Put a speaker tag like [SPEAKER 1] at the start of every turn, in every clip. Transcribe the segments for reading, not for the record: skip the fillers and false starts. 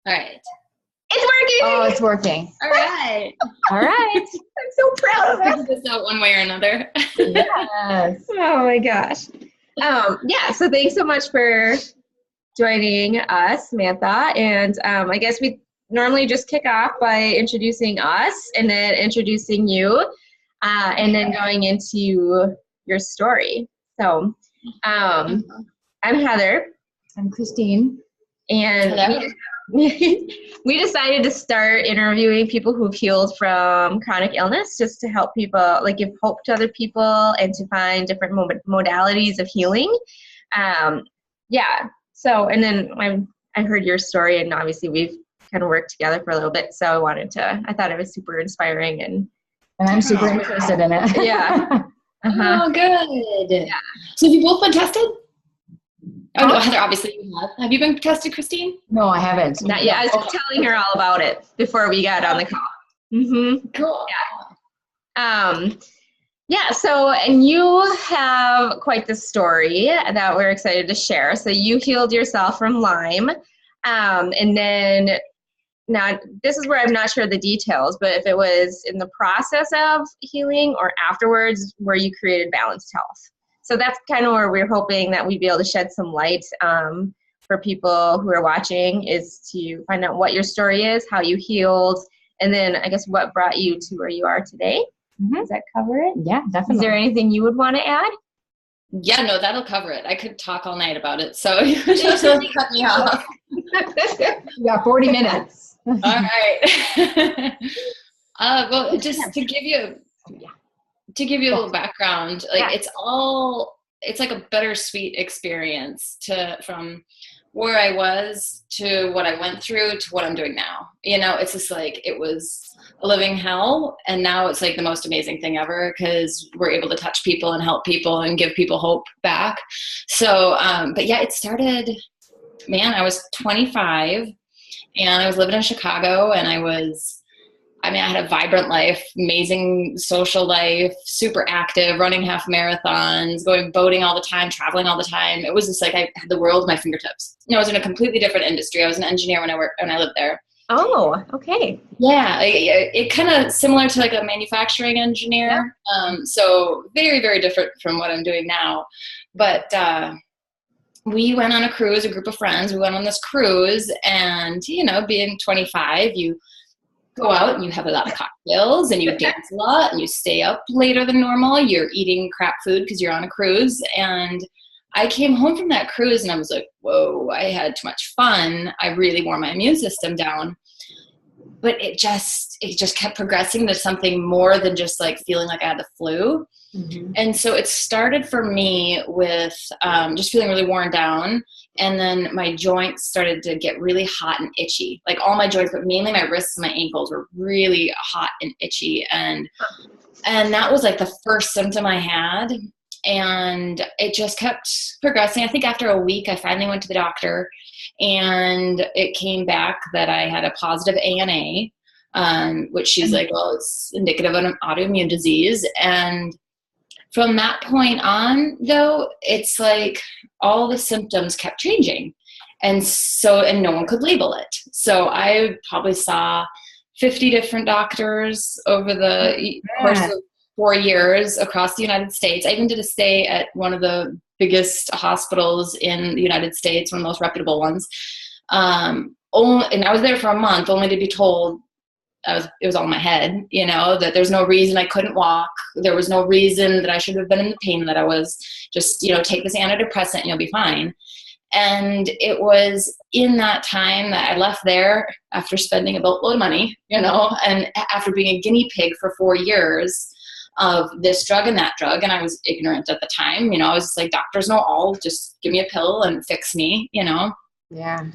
[SPEAKER 1] All right.
[SPEAKER 2] It's working.
[SPEAKER 3] Oh, it's working.
[SPEAKER 1] All right.
[SPEAKER 3] All right.
[SPEAKER 2] I'm so proud of
[SPEAKER 1] Figure
[SPEAKER 2] it.
[SPEAKER 1] this out one way or another.
[SPEAKER 3] Yes.
[SPEAKER 2] Oh my gosh. Yeah, so thanks so much for joining us, Samantha. And I guess we normally just kick off by introducing us and then introducing you and then going into your story. So I'm Heather.
[SPEAKER 3] I'm Christine.
[SPEAKER 2] And
[SPEAKER 1] Hello.
[SPEAKER 2] we decided to start interviewing people who've healed from chronic illness just to help people, like give hope to other people and to find different modalities of healing. Yeah. So, and then I heard your story, and obviously we've kind of worked together for a little bit. So I thought it was super inspiring, and
[SPEAKER 3] I'm super interested in it.
[SPEAKER 2] Yeah.
[SPEAKER 1] Oh, good.
[SPEAKER 2] Yeah.
[SPEAKER 1] So have you both been tested? Oh, no, Heather, obviously you have. Have you been tested, Christine?
[SPEAKER 3] No, I haven't.
[SPEAKER 2] Not yet. I was telling her all about it before we got on the call. Mm-hmm.
[SPEAKER 1] Cool.
[SPEAKER 2] Yeah, so, and you have quite the story that we're excited to share. So you healed yourself from Lyme, and then now this is where I'm not sure of the details, but if it was in the process of healing or afterwards where you created balanced health. So that's kind of where we're hoping that we'd be able to shed some light for people who are watching, is to find out what your story is, how you healed, and then I guess what brought you to where you are today.
[SPEAKER 3] Mm-hmm.
[SPEAKER 2] Does that cover it?
[SPEAKER 3] Yeah, definitely.
[SPEAKER 2] Is there anything you would want to add?
[SPEAKER 1] Yeah, no, that'll cover it. I could talk all night about it, so you just cut me off.
[SPEAKER 3] You got 40 minutes.
[SPEAKER 1] All right. Well, just to give you a little background, like it's like a bittersweet experience from where I was to what I went through to what I'm doing now. You know, it's just like, it was a living hell. And now it's like the most amazing thing ever, because we're able to touch people and help people and give people hope back. So, but yeah, it started, I was 25 and I was living in Chicago, and I had a vibrant life, amazing social life, super active, running half marathons, going boating all the time, traveling all the time. It was just like I had the world at my fingertips. You know, I was in a completely different industry. I was an engineer when I lived there.
[SPEAKER 2] Oh, okay.
[SPEAKER 1] Yeah, it kind of similar to like a manufacturing engineer. Yeah. So very, very different from what I'm doing now. But we went on a cruise, a group of friends. We went on this cruise, and, you know, being 25, you go out and you have a lot of cocktails and you dance a lot and you stay up later than normal. You're eating crap food because you're on a cruise. And I came home from that cruise and I was like, whoa, I had too much fun. I really wore my immune system down. But it just kept progressing to something more than just like feeling like I had the flu. Mm-hmm. And so it started for me with just feeling really worn down. And then my joints started to get really hot and itchy. Like all my joints, but mainly my wrists and my ankles were really hot and itchy. And that was like the first symptom I had. And it just kept progressing. I think after a week, I finally went to the doctor, and it came back that I had a positive ANA, which she's like, well, it's indicative of an autoimmune disease. And from that point on, though, it's like all the symptoms kept changing. And no one could label it. So I probably saw 50 different doctors over the course of 4 years across the United States. I even did a stay at one of the biggest hospitals in the United States, one of the most reputable ones. And I was there for a month, only to be told it was all in my head, you know, that there's no reason I couldn't walk. There was no reason that I should have been in the pain that I was. Just, you know, take this antidepressant and you'll be fine. And it was in that time that I left there after spending a boatload of money, you know, and after being a guinea pig for 4 years of this drug and that drug. And I was ignorant at the time, you know, I was just like, doctors know all, just give me a pill and fix me, you know?
[SPEAKER 3] Yeah.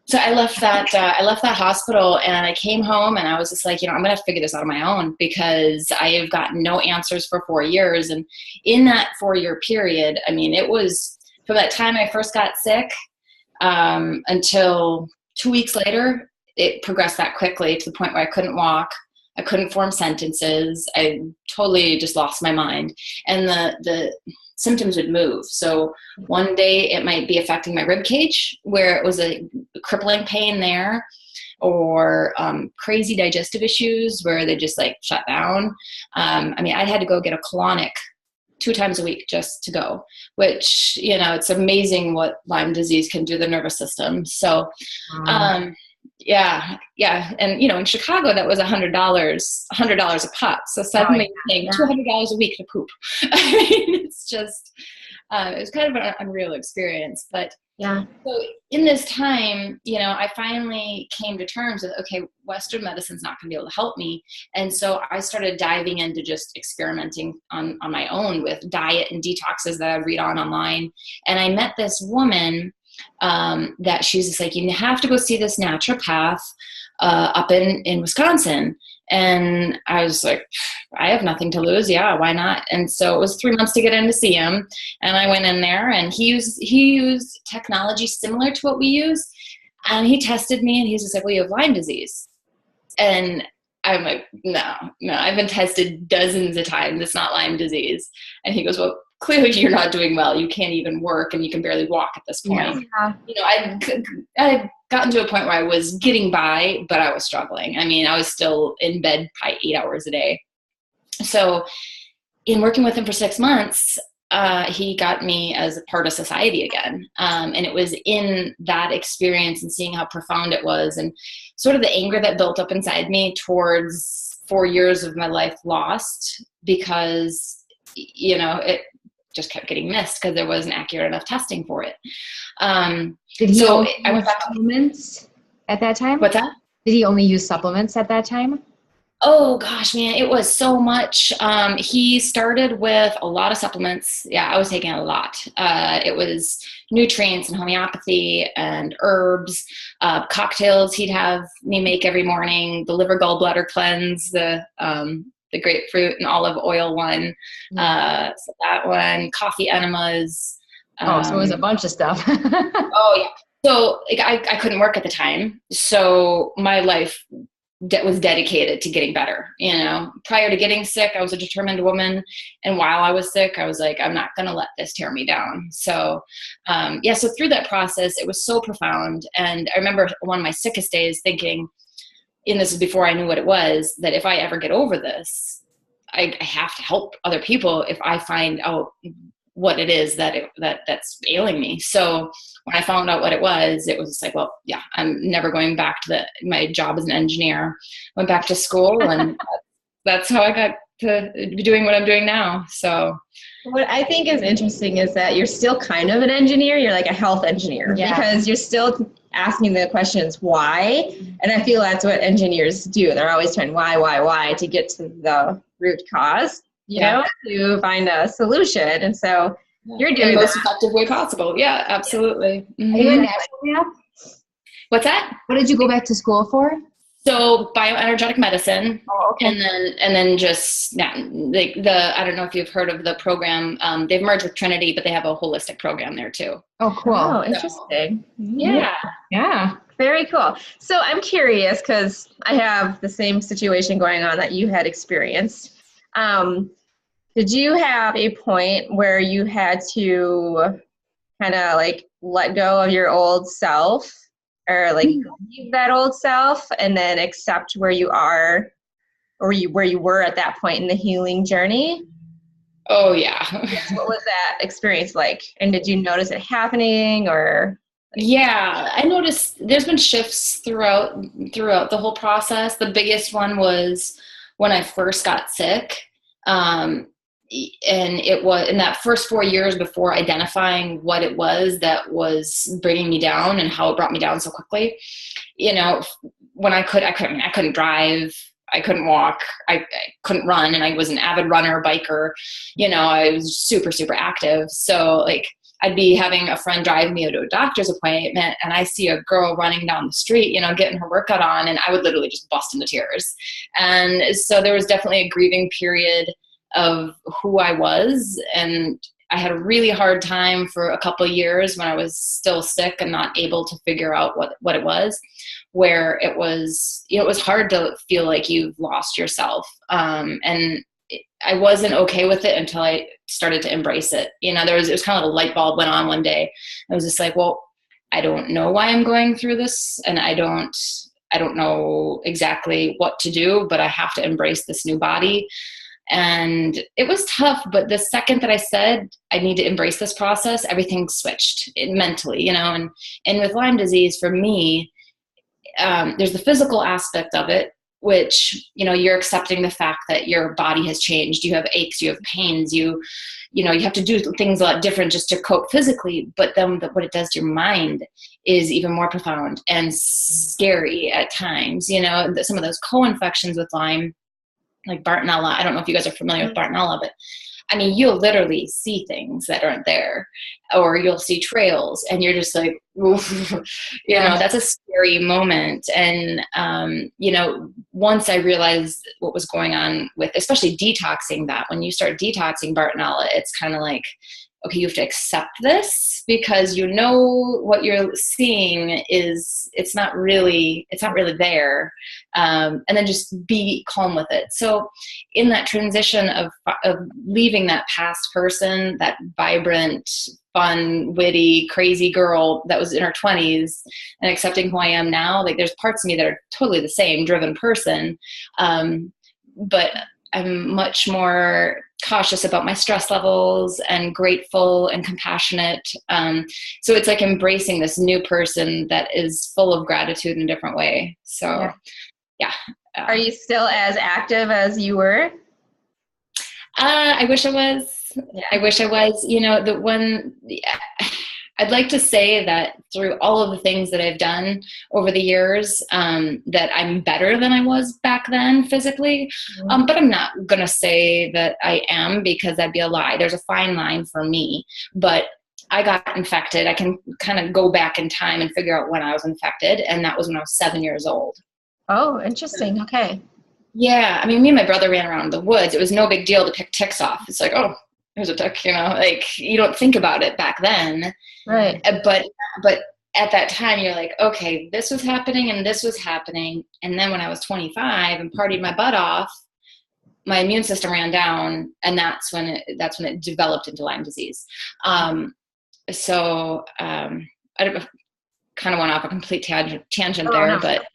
[SPEAKER 1] So I left that hospital, and I came home, and I was just like, you know, I'm going to figure this out on my own, because I have gotten no answers for 4 years. And in that 4-year period, I mean, it was from that time I first got sick until 2 weeks later, it progressed that quickly to the point where I couldn't walk. I couldn't form sentences. I totally just lost my mind. And the symptoms would move. So one day it might be affecting my rib cage, where it was a crippling pain there, or crazy digestive issues where they just like shut down. I mean, I had to go get a colonic 2 times a week just to go, which, you know, it's amazing what Lyme disease can do to the nervous system. So, yeah. And, you know, in Chicago, that was $100 a pop. So suddenly paying $200 a week to poop. I mean, it's just, it was kind of an unreal experience. But
[SPEAKER 2] Yeah.
[SPEAKER 1] so in this time, you know, I finally came to terms with, okay, Western medicine's not going to be able to help me. And so I started diving into just experimenting on my own with diet and detoxes that I'd read online. And I met this woman that she's just like, you have to go see this naturopath up in Wisconsin. And I was like, I have nothing to lose. Yeah, why not? And so it was 3 months to get in to see him. And I went in there, and he used technology similar to what we use. And he tested me, and he's just like, well, you have Lyme disease. And I'm like, no, I've been tested dozens of times. It's not Lyme disease. And he goes, well, clearly you're not doing well. You can't even work, and you can barely walk at this point.
[SPEAKER 2] Yeah.
[SPEAKER 1] You know, I'd gotten to a point where I was getting by, but I was struggling. I mean, I was still in bed probably 8 hours a day. So in working with him for 6 months, he got me as a part of society again. And it was in that experience and seeing how profound it was, and sort of the anger that built up inside me towards 4 years of my life lost, because, you know, it just kept getting missed because there wasn't accurate enough testing for it.
[SPEAKER 3] Did he
[SPEAKER 1] So
[SPEAKER 3] only
[SPEAKER 1] I went
[SPEAKER 3] use
[SPEAKER 1] back.
[SPEAKER 3] supplements at that time?
[SPEAKER 1] What's that?
[SPEAKER 3] Did he only use supplements at that time?
[SPEAKER 1] Oh gosh, man, it was so much. He started with a lot of supplements. Yeah, I was taking a lot. It was nutrients and homeopathy and herbs, cocktails he'd have me make every morning, the liver gallbladder cleanse, the grapefruit and olive oil one, so that one, coffee enemas.
[SPEAKER 3] So it was a bunch of stuff.
[SPEAKER 1] Oh yeah. So like, I couldn't work at the time, so my life was dedicated to getting better. You know, prior to getting sick, I was a determined woman, and while I was sick, I was like, I'm not going to let this tear me down. So, so through that process, it was so profound. And I remember one of my sickest days thinking, and this is before I knew what it was, that if I ever get over this, I have to help other people if I find out what it is that's ailing me. So when I found out what it was just like, well, yeah, I'm never going back to my job as an engineer. Went back to school, and that's how I got to be doing what I'm doing now. So
[SPEAKER 2] What I think is interesting is that you're still kind of an engineer. You're like a health engineer, because you're still asking the questions why. And I feel that's what engineers do. They're always trying why to get to the root cause, you know, to find a solution. And so you're doing
[SPEAKER 1] in the most effective way possible. Yeah, absolutely.
[SPEAKER 3] Are you in naturopath?
[SPEAKER 1] What's that?
[SPEAKER 3] What did you go back to school for?
[SPEAKER 1] So bioenergetic medicine.
[SPEAKER 3] Oh, okay.
[SPEAKER 1] And then just I don't know if you've heard of the program. They've merged with Trinity, but they have a holistic program there too.
[SPEAKER 3] Oh, cool.
[SPEAKER 2] Oh, interesting.
[SPEAKER 3] Yeah.
[SPEAKER 2] Very cool. So I'm curious, because I have the same situation going on that you had experienced. Did you have a point where you had to kind of like let go of your old self, or like leave that old self and then accept where you are, or where you were at that point in the healing journey?
[SPEAKER 1] Oh yeah.
[SPEAKER 2] What was that experience like? And did you notice it happening, or?
[SPEAKER 1] Yeah, I noticed there's been shifts throughout the whole process. The biggest one was when I first got sick. And it was in that first 4 years before identifying what it was that was bringing me down and how it brought me down so quickly. You know, when I couldn't drive, I couldn't walk, I couldn't run, and I was an avid runner, biker. You know, I was super, super active. So like, I'd be having a friend drive me to a doctor's appointment, and I see a girl running down the street, you know, getting her workout on, and I would literally just bust into tears. And so there was definitely a grieving period of who I was. And I had a really hard time for a couple of years when I was still sick and not able to figure out what it was. where it was hard to feel like you've lost yourself. And I wasn't okay with it until I started to embrace it. It was kind of like a light bulb went on one day. I was just like, well, I don't know why I'm going through this, and I don't know exactly what to do, but I have to embrace this new body. And it was tough, but the second that I said I need to embrace this process, everything switched mentally, and with Lyme disease, for me, there's the physical aspect of it, which, you're accepting the fact that your body has changed. You have aches, you have pains, you have to do things a lot different just to cope physically. But then what it does to your mind is even more profound and scary at times. Some of those co-infections with Lyme, like Bartonella. I don't know if you guys are familiar with Bartonella, but I mean, you'll literally see things that aren't there, or you'll see trails, and you're just like, oof, that's a scary moment. And, once I realized what was going on with, especially detoxing that, when you start detoxing Bartonella, it's kind of like, okay, you have to accept this, because what you're seeing it's not really there. And then just be calm with it. So in that transition of leaving that past person, that vibrant, fun, witty, crazy girl that was in her 20s, and accepting who I am now, like there's parts of me that are totally the same driven person. But I'm much more cautious about my stress levels and grateful and compassionate. So it's like embracing this new person that is full of gratitude in a different way. So, yeah.
[SPEAKER 2] Are you still as active as you were?
[SPEAKER 1] I wish I was. Yeah. I wish I was. I'd like to say that through all of the things that I've done over the years, that I'm better than I was back then physically. But I'm not going to say that I am, because that'd be a lie. There's a fine line for me. But I got infected. I can kind of go back in time and figure out when I was infected. And that was when I was 7 years old.
[SPEAKER 2] Oh, interesting. Okay.
[SPEAKER 1] Yeah. I mean, me and my brother ran around the woods. It was no big deal to pick ticks off. It's like, oh, there's a tick, like you don't think about it back then.
[SPEAKER 2] Right.
[SPEAKER 1] But at that time you're like, okay, this was happening and this was happening. And then when I was 25 and partied my butt off, my immune system ran down, and that's when it developed into Lyme disease. So I kind of went off a complete tangent there, no. But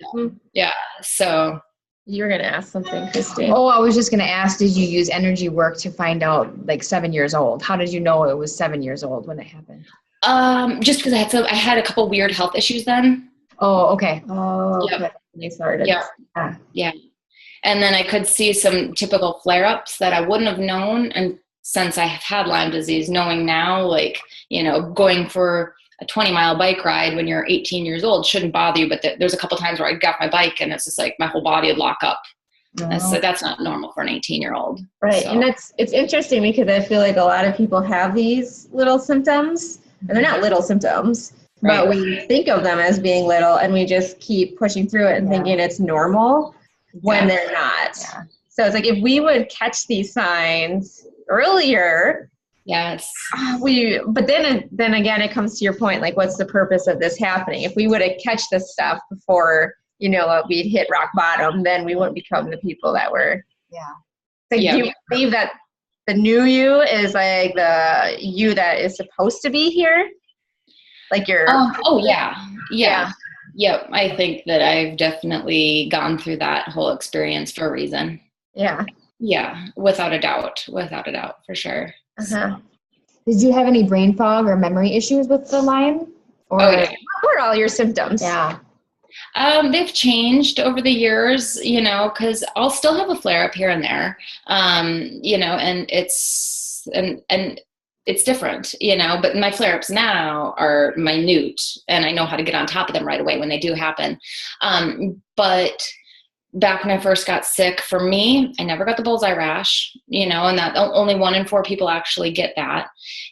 [SPEAKER 1] yeah, so.
[SPEAKER 2] You were going to ask something, Christine.
[SPEAKER 3] Oh, I was just going to ask, did you use energy work to find out, like 7 years old? How did you know it was 7 years old when it happened?
[SPEAKER 1] Just because I had a couple weird health issues then.
[SPEAKER 3] Oh, okay.
[SPEAKER 2] Oh, okay.
[SPEAKER 1] Yep.
[SPEAKER 2] They started.
[SPEAKER 1] Yeah. Yeah. And then I could see some typical flare-ups that I wouldn't have known. And since I have had Lyme disease, knowing now, like, going for a 20-mile bike ride when you're 18 years old shouldn't bother you. But there's a couple times where I got my bike and it's just like my whole body would lock up. So that's not normal for an 18-year-old.
[SPEAKER 2] Right. So. And it's interesting, because I feel like a lot of people have these little symptoms, and they're not little symptoms, but we think of them as being little, and we just keep pushing through it and thinking it's normal when they're not. Yeah. So it's like, if we would catch these signs earlier,
[SPEAKER 1] yes.
[SPEAKER 2] But then again, it comes to your point, like, what's the purpose of this happening? If we would have catch this stuff before, we'd hit rock bottom, then we wouldn't become the people that were.
[SPEAKER 3] Yeah.
[SPEAKER 2] Like, do you believe that the new you is like the you that is supposed to be here? Like you're.
[SPEAKER 1] Yeah. I think that I've definitely gone through that whole experience for a reason.
[SPEAKER 2] Yeah.
[SPEAKER 1] Yeah. Without a doubt, for sure.
[SPEAKER 2] Uh-huh.
[SPEAKER 3] Did you have any brain fog or memory issues with the Lyme? Or
[SPEAKER 2] what were all your symptoms?
[SPEAKER 3] Yeah.
[SPEAKER 1] They've changed over the years, because I'll still have a flare up here and there, and it's different, but my flare ups now are minute, and I know how to get on top of them right away when they do happen. But back when I first got sick, for me, I never got the bullseye rash, and that only 1 in 4 people actually get that.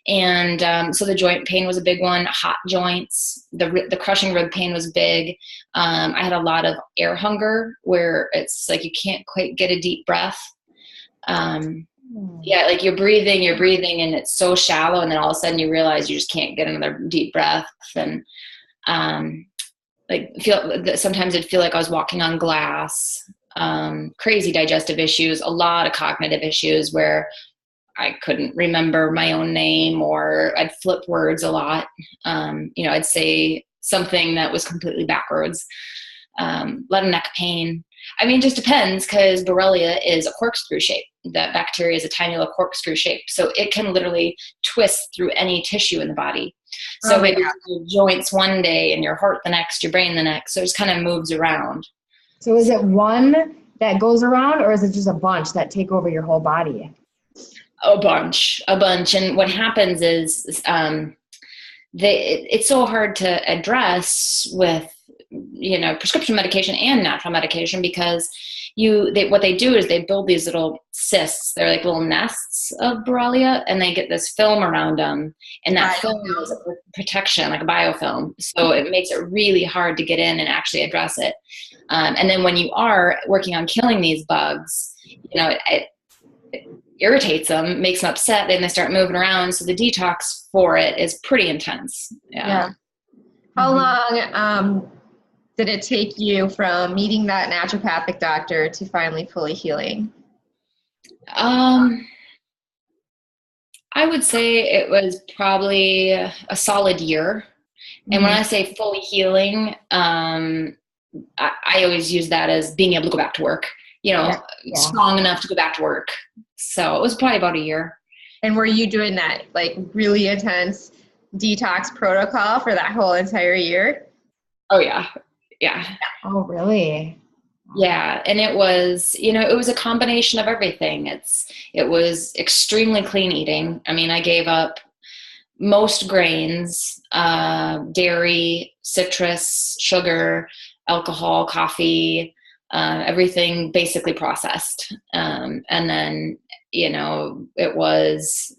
[SPEAKER 1] And so the joint pain was a big one, hot joints, the crushing rib pain was big. I had a lot of air hunger, where it's like you can't quite get a deep breath. Like you're breathing, and it's so shallow, and then all of a sudden you realize you just can't get another deep breath. And like sometimes it'd feel like I was walking on glass, crazy digestive issues, a lot of cognitive issues where I couldn't remember my own name, or I'd flip words a lot. I'd say something that was completely backwards. A lot of neck pain. I mean, it just depends, because Borrelia is a corkscrew shape. That bacteria is a tiny little corkscrew shape. So it can literally twist through any tissue in the body. So maybe your joints one day and your heart the next, your brain the next. So it just kind of moves around.
[SPEAKER 3] So is it one that goes around, or is it just a bunch that take over your whole body?
[SPEAKER 1] A bunch. And what happens is it's so hard to address with, prescription medication and natural medication, because what they do is they build these little cysts. They're like little nests of Borrelia, and they get this film around them, and that film is a protection, like a biofilm. So it makes it really hard to get in and actually address it. And then when you are working on killing these bugs, it irritates them, makes them upset, then they start moving around. So the detox for it is pretty intense. Yeah.
[SPEAKER 2] How long did it take you from meeting that naturopathic doctor to finally fully healing?
[SPEAKER 1] I would say it was probably a solid year. And when I say fully healing, I always use that as being able to go back to work, strong enough to go back to work. So it was probably about a year.
[SPEAKER 2] And were you doing that like really intense detox protocol for that whole entire year?
[SPEAKER 1] Oh yeah. Yeah.
[SPEAKER 3] Oh, really?
[SPEAKER 1] Yeah. And it was, it was a combination of everything. It was extremely clean eating. I mean, I gave up most grains, dairy, citrus, sugar, alcohol, coffee, everything basically processed. And then, it was,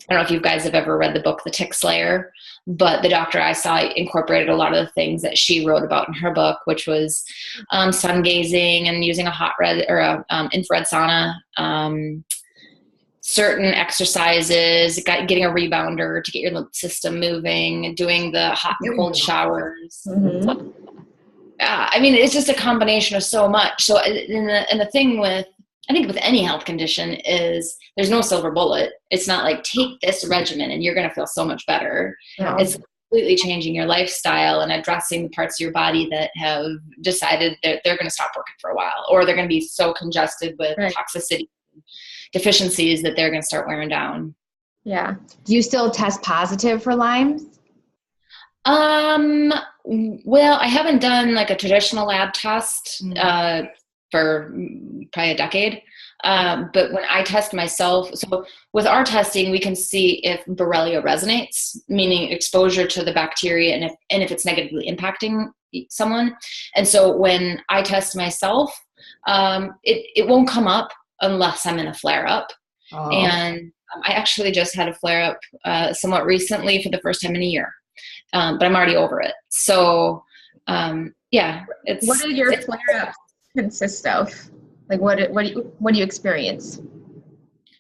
[SPEAKER 1] I don't know if you guys have ever read the book, The Tick Slayer, but the doctor I saw incorporated a lot of the things that she wrote about in her book, which was sun gazing and using a hot red or a infrared sauna, certain exercises, getting a rebounder to get your lymph system moving, doing the hot and cold showers. I mean, it's just a combination of so much. So, and the thing with, I think with any health condition is there's no silver bullet. It's not like take this regimen and you're going to feel so much better.
[SPEAKER 3] Yeah.
[SPEAKER 1] It's completely changing your lifestyle and addressing the parts of your body that have decided that they're going to stop working for a while, or they're going to be so congested with toxicity deficiencies that they're going to start wearing down.
[SPEAKER 2] Yeah.
[SPEAKER 3] Do you still test positive for Lyme?
[SPEAKER 1] Well, I haven't done like a traditional lab test for probably a decade. But when I test myself, so with our testing, we can see if Borrelia resonates, meaning exposure to the bacteria, and if it's negatively impacting someone. And so when I test myself, it won't come up unless I'm in a flare-up. Oh. And I actually just had a flare-up somewhat recently for the first time in a year. But I'm already over it. So, yeah.
[SPEAKER 2] What do your flare-ups consist of? Like, what do you experience?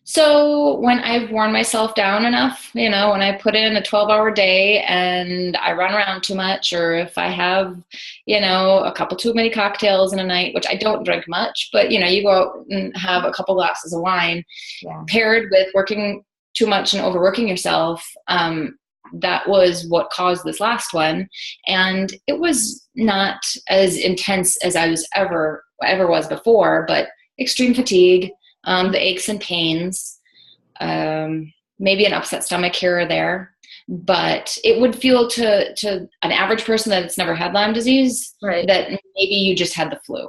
[SPEAKER 1] So when I've worn myself down enough, when I put in a 12-hour day and I run around too much, or if I have, a couple too many cocktails in a night, which I don't drink much, but, you go out and have a couple glasses of wine, paired with working too much and overworking yourself, that was what caused this last one. And it was not as intense as I was ever was before, but extreme fatigue, the aches and pains, maybe an upset stomach here or there. But it would feel to an average person that's never had Lyme disease, that maybe you just had the flu.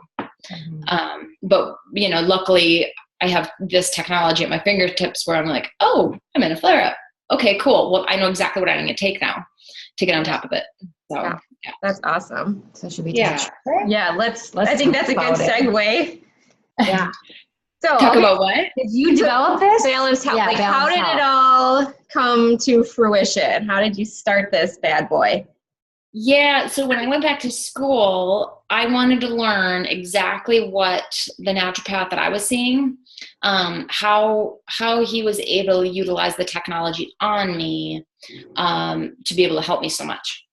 [SPEAKER 1] But, luckily I have this technology at my fingertips where I'm like, oh, I'm in a flare-up. Okay, cool. Well, I know exactly what I need to take now to get on top of it. So
[SPEAKER 2] yeah. That's awesome.
[SPEAKER 3] So should we
[SPEAKER 2] Yeah, let's I think that's a good segue.
[SPEAKER 3] Yeah.
[SPEAKER 2] So
[SPEAKER 1] talk about what?
[SPEAKER 3] Did you develop this?
[SPEAKER 2] Balanced health.
[SPEAKER 3] Yeah,
[SPEAKER 2] how did it all come to fruition? How did you start this bad boy?
[SPEAKER 1] Yeah, so when I went back to school, I wanted to learn exactly what the naturopath that I was seeing, how he was able to utilize the technology on me to be able to help me so much.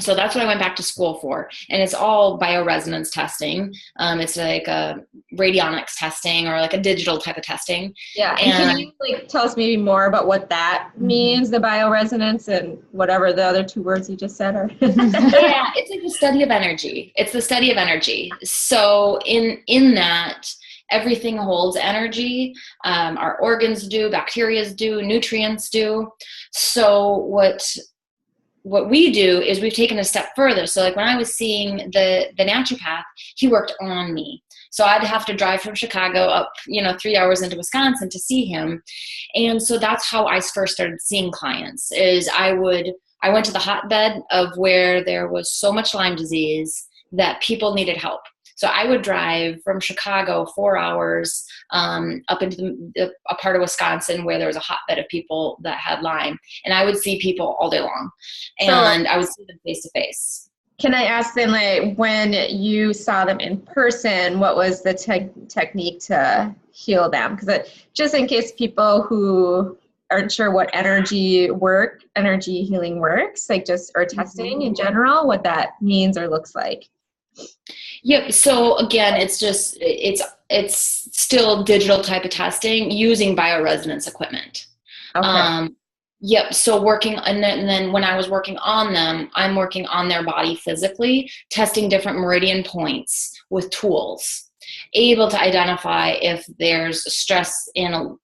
[SPEAKER 1] So that's what I went back to school for. And it's all bioresonance testing. It's like a radionics testing or like a digital type of testing.
[SPEAKER 2] Yeah. And can you like tell us maybe more about what that means, the bioresonance and whatever the other two words you just said are?
[SPEAKER 1] Yeah, it's like the study of energy. It's the study of energy. So in that, everything holds energy. Our organs do, bacteria do, nutrients do. So what we do is we've taken a step further. So like when I was seeing the naturopath, he worked on me. So I'd have to drive from Chicago up, 3 hours into Wisconsin to see him. And so that's how I first started seeing clients is I went to the hotbed of where there was so much Lyme disease that people needed help. So I would drive from Chicago 4 hours up into a part of Wisconsin where there was a hotbed of people that had Lyme, and I would see people all day long, and I would see them face to face.
[SPEAKER 2] Can I ask then, like, when you saw them in person, what was the technique to heal them? Because just in case people who aren't sure what energy healing works, like just or testing in general, what that means or looks like.
[SPEAKER 1] Yep. So again, it's still digital type of testing using bioresonance equipment.
[SPEAKER 2] Okay.
[SPEAKER 1] Yep. So and then when I was working on them, I'm working on their body physically, testing different meridian points with tools, able to identify if there's stress in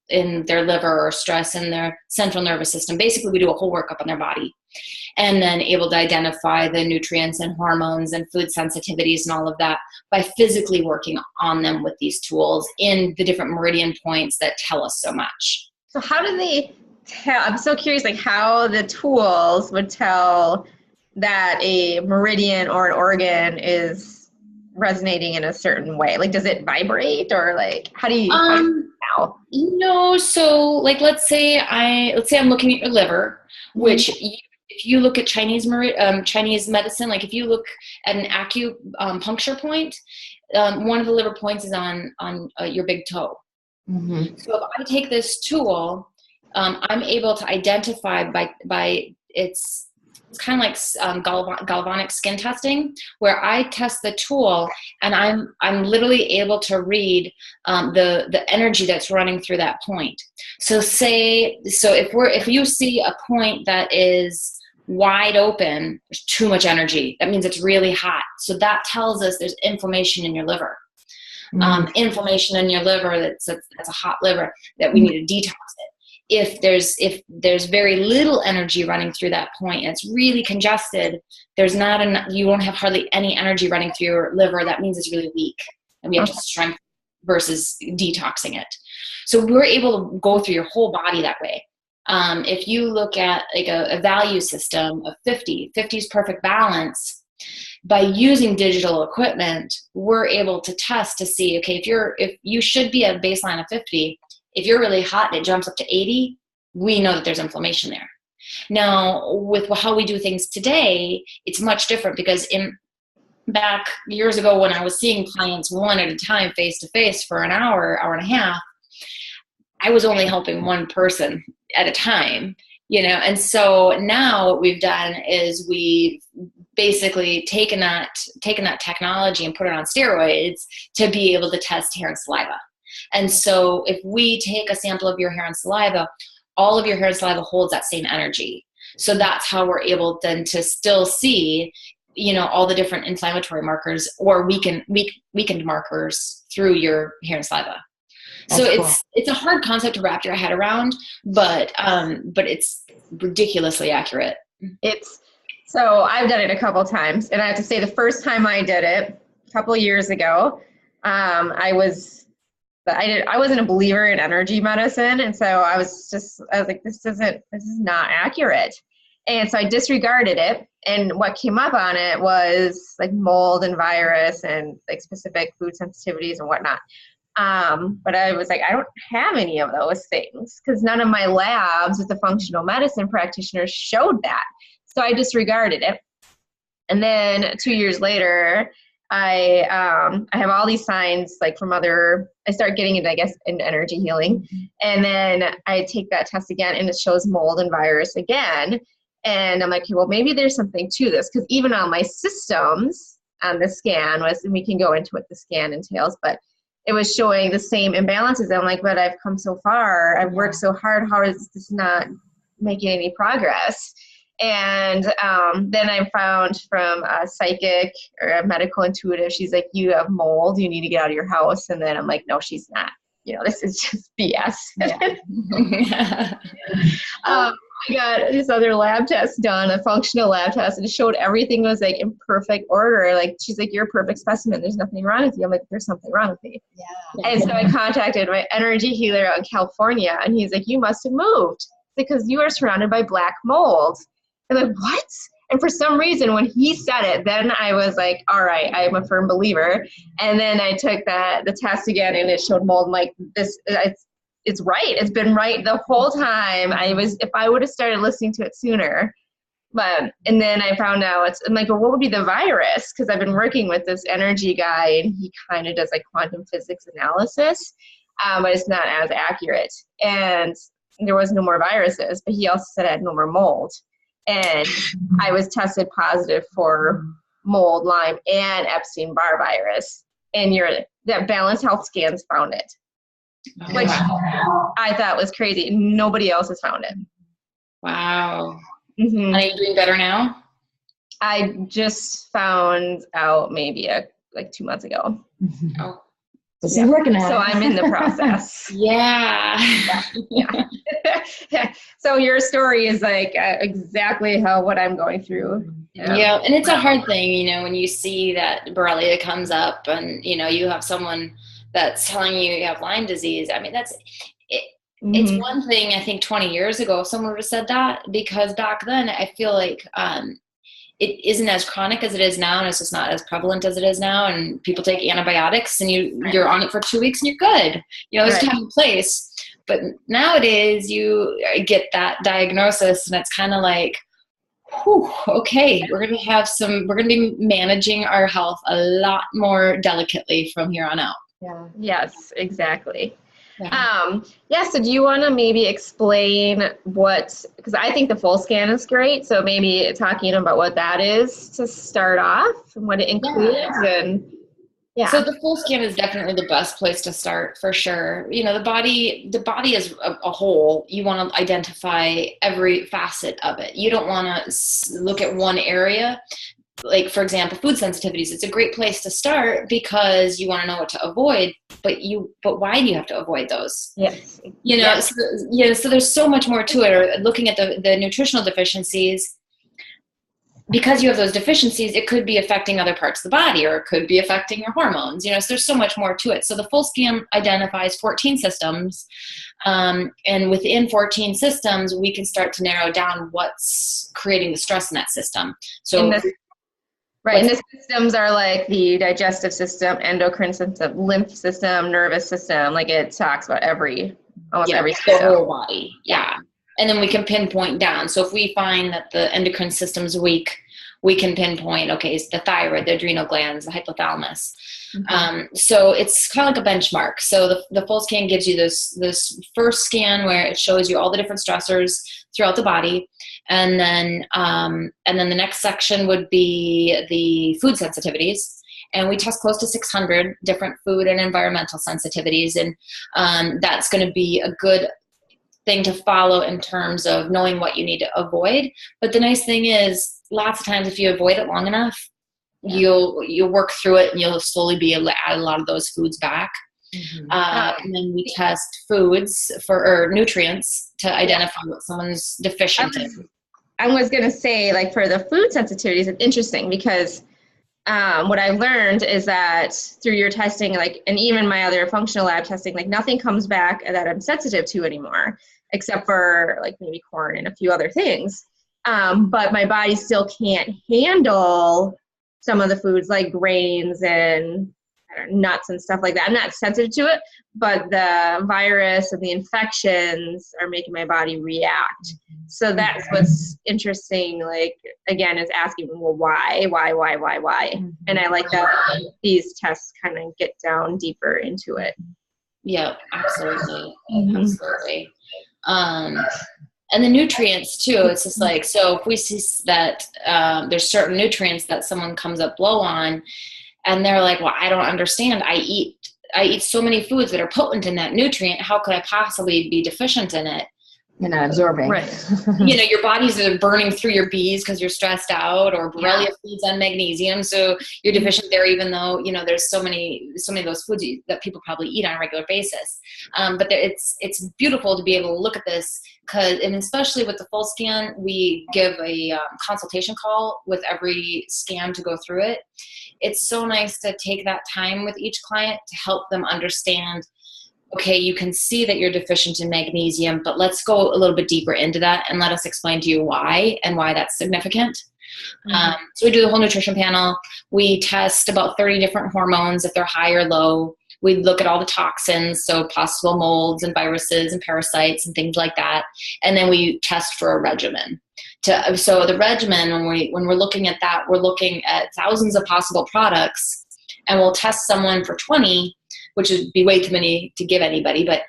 [SPEAKER 1] their liver or stress in their central nervous system. Basically, we do a whole workup on their body. And then able to identify the nutrients and hormones and food sensitivities and all of that by physically working on them with these tools in the different meridian points that tell us so much.
[SPEAKER 2] So how do they tell? I'm so curious, like how the tools would tell that a meridian or an organ is resonating in a certain way. Like, does it vibrate or like, how do you know?
[SPEAKER 1] So like, let's say I'm looking at your liver, which if you look at Chinese medicine, like if you look at an acupuncture point, one of the liver points is on your big toe. Mm-hmm. So if I take this tool, I'm able to identify by it's kind of like galvanic skin testing, where I test the tool and I'm literally able to read the energy that's running through that point. So if you see a point that is wide open, there's too much energy. That means it's really hot. So that tells us there's inflammation in your liver. Inflammation in your liver, that's a hot liver that we need to detox it. If there's very little energy running through that point and it's really congested, you won't have hardly any energy running through your liver. That means it's really weak, and we have to strengthen versus detoxing it. So we're able to go through your whole body that way. If you look at like a value system of 50 is perfect balance, by using digital equipment, we're able to test to see, okay, if you should be at a baseline of 50, if you're really hot and it jumps up to 80, we know that there's inflammation there. Now, with how we do things today, it's much different because back years ago when I was seeing clients one at a time, face to face for an hour and a half, I was only helping one person at a time, and so now what we've done is we've basically taken that technology and put it on steroids to be able to test hair and saliva. And so if we take a sample of your hair and saliva, all of your hair and saliva holds that same energy. So that's how we're able then to still see, all the different inflammatory markers or weakened markers through your hair and saliva. So it's a hard concept to wrap your head around, but it's ridiculously accurate.
[SPEAKER 2] So I've done it a couple times, and I have to say the first time I did it a couple of years ago, I wasn't a believer in energy medicine, and so I was like, this is not accurate. And so I disregarded it, and what came up on it was like mold and virus and like specific food sensitivities and whatnot. But I was like, I don't have any of those things because none of my labs with the functional medicine practitioners showed that. So I disregarded it. And then 2 years later, I have all these signs like I start getting into energy healing. And then I take that test again and it shows mold and virus again. And I'm like, okay, well, maybe there's something to this, because even on my systems on the scan was, and we can go into what the scan entails, but it was showing the same imbalances. I'm like, but I've come so far. I've worked so hard. How is this not making any progress? And then I found from a psychic or a medical intuitive, she's like, you have mold. You need to get out of your house. And then I'm like, no, she's not. This is just BS.
[SPEAKER 1] Yeah.
[SPEAKER 2] I got this other lab test done, a functional lab test, and it showed everything was like in perfect order. Like, she's like, you're a perfect specimen. There's nothing wrong with you. I'm like, there's something wrong with me.
[SPEAKER 3] Yeah.
[SPEAKER 2] And so I contacted my energy healer out in California, and he's like, you must have moved because you are surrounded by black mold. I'm like, what? And for some reason, when he said it, then I was like, all right, I am a firm believer. And then I took the test again, and it showed mold. I'm like, it's right. It's been right the whole time. If I would have started listening to it sooner. And then I found out I'm like, well, what would be the virus? Because I've been working with this energy guy, and he kind of does like quantum physics analysis, but it's not as accurate. And there was no more viruses, but he also said I had no more mold. And I was tested positive for mold, Lyme, and Epstein-Barr virus. And that Balanced Health Scans found it, which I thought was crazy. Nobody else has found it.
[SPEAKER 1] Wow.
[SPEAKER 2] Mm-hmm.
[SPEAKER 1] Are you doing better now?
[SPEAKER 2] I just found out maybe like 2 months ago.
[SPEAKER 1] Oh.
[SPEAKER 3] This is working out.
[SPEAKER 2] So I'm in the process.
[SPEAKER 1] Yeah.
[SPEAKER 2] Yeah. So your story is like exactly what I'm going through.
[SPEAKER 1] Yeah. And it's a hard thing, when you see that Borrelia comes up and, you have someone that's telling you have Lyme disease. I mean, it's one thing, I think 20 years ago, if someone would have said that, because back then I feel like it isn't as chronic as it is now, and it's just not as prevalent as it is now. And people take antibiotics, and you're on it for 2 weeks and you're good. There's time and place. But nowadays you get that diagnosis, and it's kind of like, whew, okay, we're going to be managing our health a lot more delicately from here on out.
[SPEAKER 2] Yeah. Yes, exactly.
[SPEAKER 1] Yeah.
[SPEAKER 2] So do you want to maybe explain because I think the full scan is great. So maybe talking about what that is to start off and what it includes.
[SPEAKER 1] So the full scan is definitely the best place to start for sure. The body is a whole. You want to identify every facet of it. You don't want to look at one area. Like, for example, food sensitivities, it's a great place to start because you want to know what to avoid, but why do you have to avoid those?
[SPEAKER 2] Yes.
[SPEAKER 1] So there's so much more to it. Or looking at the nutritional deficiencies, because you have those deficiencies, it could be affecting other parts of the body, or it could be affecting your hormones, so there's so much more to it. So the full scan identifies 14 systems. And within 14 systems, we can start to narrow down what's creating the stress in that system. So
[SPEAKER 2] and the systems are like the digestive system, endocrine system, lymph system, nervous system. Like, it talks about every system.
[SPEAKER 1] The whole body. Yeah. And then we can pinpoint down. So if we find that the endocrine system's weak, we can pinpoint, okay, it's the thyroid, the adrenal glands, the hypothalamus. So it's kind of like a benchmark. So the full scan gives you this first scan where it shows you all the different stressors throughout the body. And then the next section would be the food sensitivities. And we test close to 600 different food and environmental sensitivities. And that's going to be a good thing to follow in terms of knowing what you need to avoid. But the nice thing is, lots of times if you avoid it long enough, you'll work through it, and you'll slowly be able to add a lot of those foods back. And then we test foods or nutrients to identify what someone's deficient in.
[SPEAKER 2] I was going to say, like, for the food sensitivities, it's interesting because what I learned is that through your testing, like, and even my other functional lab testing, like, nothing comes back that I'm sensitive to anymore, except for like maybe corn and a few other things. But my body still can't handle some of the foods like grains and nuts and stuff like that. I'm not sensitive to it, but the virus and the infections are making my body react. So that's what's interesting, like, again, is asking, well, why? And I like that these tests kind of get down deeper into it.
[SPEAKER 1] Yeah, absolutely. Absolutely. And the nutrients too. It's just like, so if we see that there's certain nutrients that someone comes up low on, and they're like, well, I don't understand. I eat so many foods that are potent in that nutrient. How could I possibly be deficient in it?
[SPEAKER 3] You're not absorbing.
[SPEAKER 2] Right.
[SPEAKER 1] Your body's are burning through your B's because you're stressed out, or Borrelia feeds on magnesium. So you're deficient there, even though, there's so many of those foods that people probably eat on a regular basis. But it's beautiful to be able to look at this and especially with the full scan, we give a consultation call with every scan to go through it. It's so nice to take that time with each client to help them understand, okay, you can see that you're deficient in magnesium, but let's go a little bit deeper into that and let us explain to you why and why that's significant. So we do the whole nutrition panel. We test about 30 different hormones if they're high or low. We look at all the toxins, so possible molds and viruses and parasites and things like that. And then we test for a regimen. So the regimen, when we're looking at that, we're looking at thousands of possible products, and we'll test someone for 20, which would be way too many to give anybody. But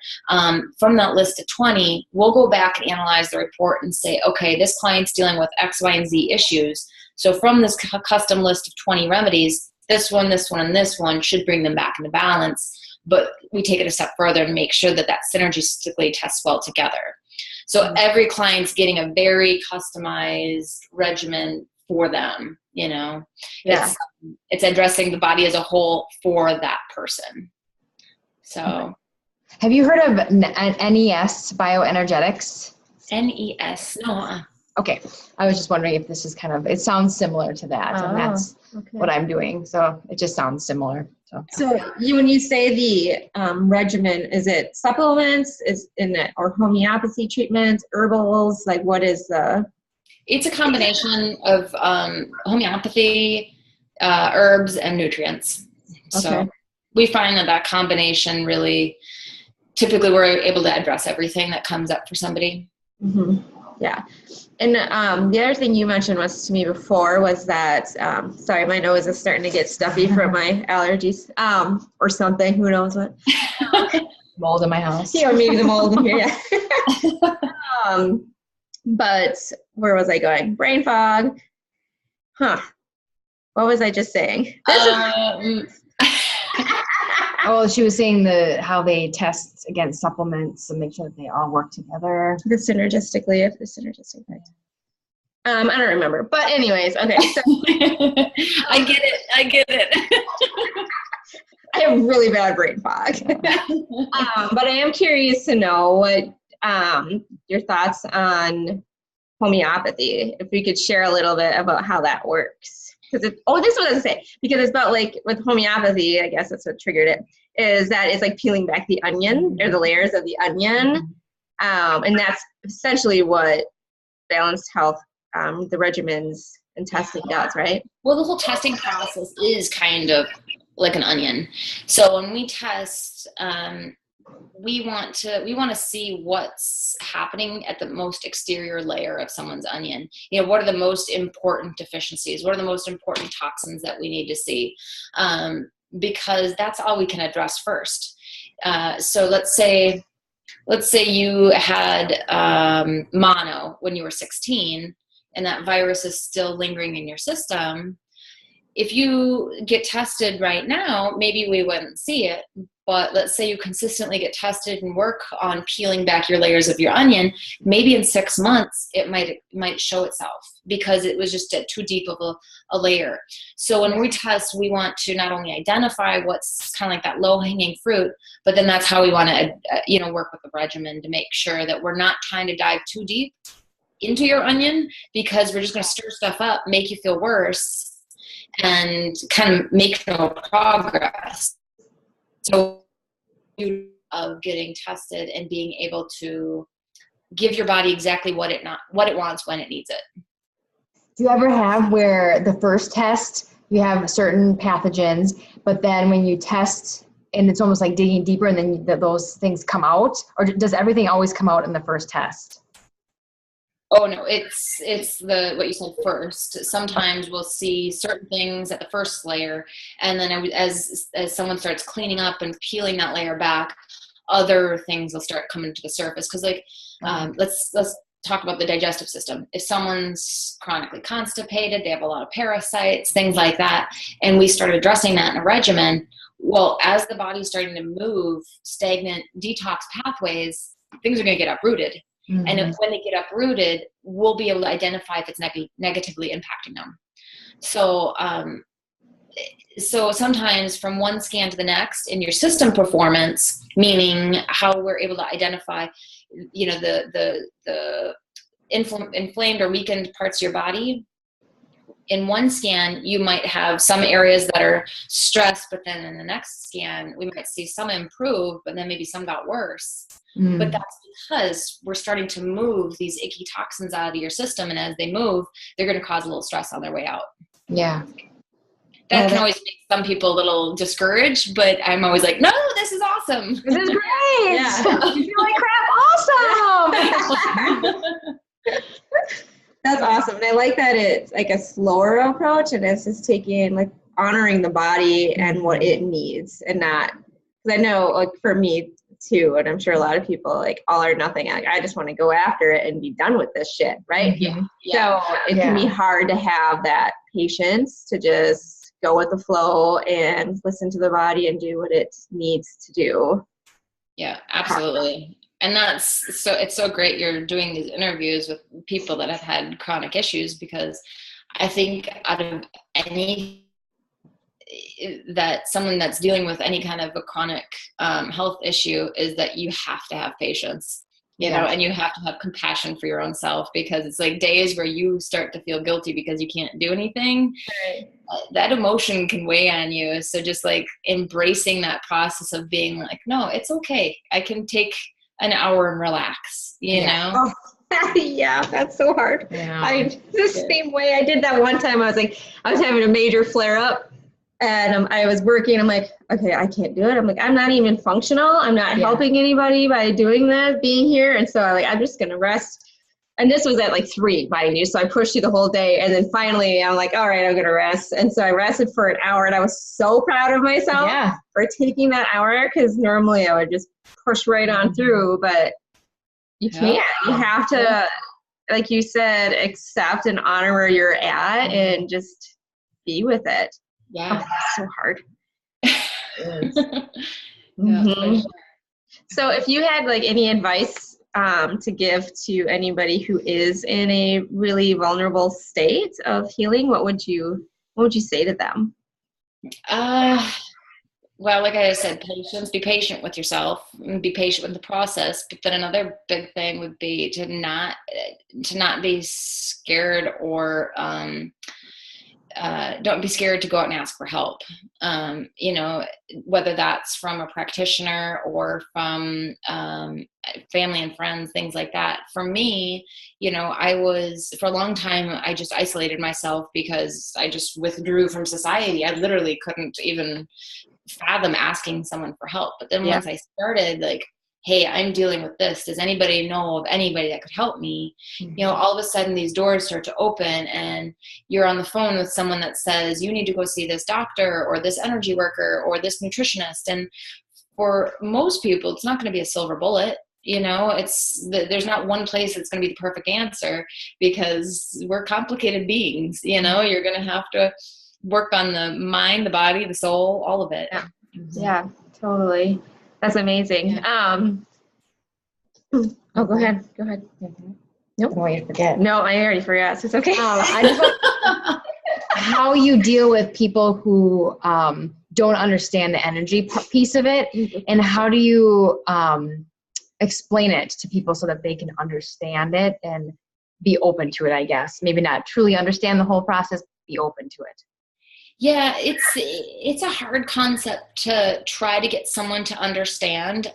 [SPEAKER 1] from that list of 20, we'll go back and analyze the report and say, okay, this client's dealing with X, Y, and Z issues. So from this custom list of 20 remedies, this one, and this one should bring them back into balance. But we take it a step further and make sure that synergistically tests well together. So every client's getting a very customized regimen for them, It's addressing the body as a whole for that person. So
[SPEAKER 3] have you heard of NES, bioenergetics?
[SPEAKER 2] NES?
[SPEAKER 1] No.
[SPEAKER 3] Okay. I was just wondering if this is it sounds similar to that. And that's what I'm doing. So it just sounds similar.
[SPEAKER 2] So when you say the regimen, is it supplements, or homeopathy treatments, herbals? Like what is the...
[SPEAKER 1] It's a combination of homeopathy, herbs, and nutrients. So we find that combination really, typically we're able to address everything that comes up for somebody.
[SPEAKER 2] Mm-hmm. Yeah. And the other thing you mentioned to me before was that, sorry, my nose is starting to get stuffy from my allergies, or something, who knows what.
[SPEAKER 3] Mold in my house.
[SPEAKER 2] Yeah, or maybe the mold in here, yeah. But where was I going? Brain fog. What was I just saying?
[SPEAKER 3] Oh, she was saying how they test against supplements and make sure that they all work together.
[SPEAKER 2] Synergistically. I don't remember. But anyways, okay. So,
[SPEAKER 1] I get it.
[SPEAKER 2] I have really bad brain fog. But I am curious to know what your thoughts on homeopathy. If we could share a little bit about how that works. This is what I was going to say. Because it's about with homeopathy, I guess that's what triggered it, is that it's like peeling back the onion, or the layers of the onion. And that's essentially what Balanced Health, the regimens and testing does, right?
[SPEAKER 1] Well, the whole testing process is kind of like an onion. So when we test, we want to see what's happening at the most exterior layer of someone's onion. What are the most important deficiencies? What are the most important toxins that we need to see? Because that's all we can address first. So let's say you had mono when you were 16, and that virus is still lingering in your system. If you get tested right now, maybe we wouldn't see it. But let's say you consistently get tested and work on peeling back your layers of your onion, maybe in 6 months it might show itself because it was just at too deep of a layer. So when we test, we want to not only identify what's kind of like that low-hanging fruit, but then that's how we want to work with the regimen to make sure that we're not trying to dive too deep into your onion, because we're just going to stir stuff up, make you feel worse, and kind of make no progress. So of getting tested and being able to give your body exactly what it wants when it needs it.
[SPEAKER 3] Do you ever have where the first test you have certain pathogens, but then when you test and it's almost like digging deeper and then those things come out? Or does everything always come out in the first test?
[SPEAKER 1] Oh no, it's what you said first. Sometimes we'll see certain things at the first layer, and then as someone starts cleaning up and peeling that layer back, other things will start coming to the surface. Because let's talk about the digestive system. If someone's chronically constipated, they have a lot of parasites, things like that, and we started addressing that in a regimen, well, as the body's starting to move stagnant detox pathways, things are going to get uprooted. Mm-hmm. And when they get uprooted, we'll be able to identify if it's negatively impacting them. So sometimes from one scan to the next in your system performance, meaning how we're able to identify, the inflamed or weakened parts of your body. In one scan, you might have some areas that are stressed, but then in the next scan, we might see some improve, but then maybe some got worse. But that's because we're starting to move these icky toxins out of your system. And as they move, they're going to cause a little stress on their way out.
[SPEAKER 3] Yeah.
[SPEAKER 1] That can always make some people a little discouraged, but I'm always like, no, this is awesome.
[SPEAKER 3] This is great.
[SPEAKER 2] Yeah.
[SPEAKER 3] You feel like crap. Awesome.
[SPEAKER 2] That's awesome. And I like that it's like a slower approach, and it's just taking, like, honoring the body and what it needs, and not, because I know, like, for me too, and I'm sure a lot of people, like, all or nothing, like, I just want to go after it and be done with this shit, right?
[SPEAKER 1] Yeah.
[SPEAKER 2] So it can be hard to have that patience to just go with the flow and listen to the body and do what it needs to do.
[SPEAKER 1] Yeah, absolutely. And it's so great you're doing these interviews with people that have had chronic issues, because I think out of someone that's dealing with any kind of a chronic health issue is that you have to have patience, you know, and you have to have compassion for your own self, because it's like days where you start to feel guilty because you can't do anything. Right. That emotion can weigh on you. So just like embracing that process of being like, no, it's okay. I can take an hour and relax, you know?
[SPEAKER 2] Oh. Yeah, that's so hard. Yeah. The same way I did that one time. I was having a major flare up, and I was working. I'm like, okay, I can't do it. I'm like, I'm not even functional. I'm not helping anybody by doing this, being here. And so I'm just going to rest. And this was at like 3, mind you. So I pushed through the whole day. And then finally I'm like, all right, I'm going to rest. And so I rested for an hour, and I was so proud of myself for taking that hour. Cause normally I would just push right on through, but you can't. You have to, like you said, accept and honor where you're at and just be with it.
[SPEAKER 1] Yeah.
[SPEAKER 2] Oh, that's so hard.
[SPEAKER 1] Sure.
[SPEAKER 2] So if you had like any advice to give to anybody who is in a really vulnerable state of healing, what would you say to them?
[SPEAKER 1] Well, like I said, patience, be patient with yourself and be patient with the process. But then another big thing would be to not be scared, or don't be scared to go out and ask for help. You know, whether that's from a practitioner or from family and friends, things like that. For me, you know, for a long time, I just isolated myself because I just withdrew from society. I literally couldn't even fathom asking someone for help. But then once I started, like, hey, I'm dealing with this. Does anybody know of anybody that could help me? Mm-hmm. You know, all of a sudden these doors start to open, and you're on the phone with someone that says, you need to go see this doctor or this energy worker or this nutritionist. And for most people, it's not going to be a silver bullet. You know, there's not one place that's going to be the perfect answer, because we're complicated beings. You know, you're going to have to work on the mind, the body, the soul, all of it.
[SPEAKER 2] Yeah, totally. That's amazing. Go ahead.
[SPEAKER 3] Mm-hmm. Nope. I don't want you to forget.
[SPEAKER 2] No, I already forgot, so it's okay.
[SPEAKER 3] I just want how you deal with people who don't understand the energy piece of it, and how do you explain it to people so that they can understand it and be open to it, I guess. Maybe not truly understand the whole process, be open to it.
[SPEAKER 1] Yeah, it's a hard concept to try to get someone to understand.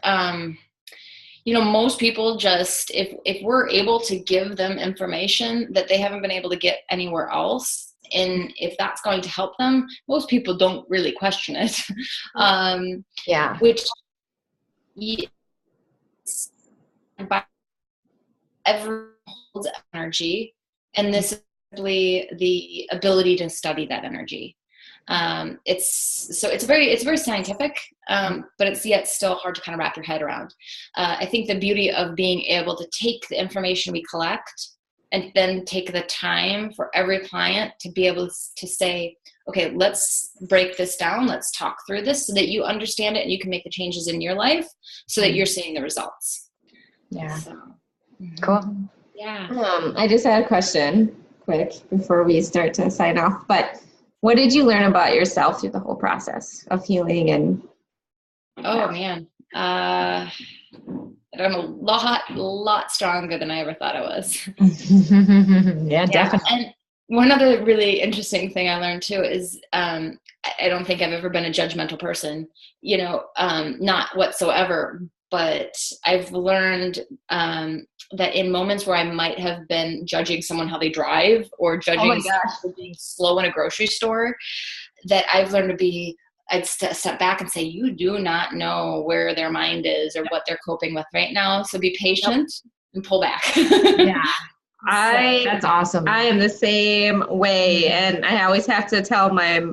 [SPEAKER 1] You know, most people just, if we're able to give them information that they haven't been able to get anywhere else, and if that's going to help them, most people don't really question it. Which by everyone holds energy, and this is simply the ability to study that energy. It's very scientific, but it's yet still hard to kind of wrap your head around. I think the beauty of being able to take the information we collect and then take the time for every client to be able to say, okay, let's break this down. Let's talk through this so that you understand it and you can make the changes in your life so that you're seeing the results.
[SPEAKER 3] Yeah.
[SPEAKER 1] So,
[SPEAKER 3] Cool.
[SPEAKER 1] yeah.
[SPEAKER 2] I just had a question quick before we start to sign off, but what did you learn about yourself through the whole process of healing? And
[SPEAKER 1] oh man, I'm a lot stronger than I ever thought I was.
[SPEAKER 3] Yeah, definitely.
[SPEAKER 1] And one other really interesting thing I learned too is I don't think I've ever been a judgmental person, not whatsoever. But I've learned that in moments where I might have been judging someone how they drive or judging someone for being slow in a grocery store, that I've learned to I'd step back and say, you do not know where their mind is or what they're coping with right now. So be patient and pull back.
[SPEAKER 3] Yeah.
[SPEAKER 2] That's
[SPEAKER 3] awesome.
[SPEAKER 2] I am the same way. And I always have to tell my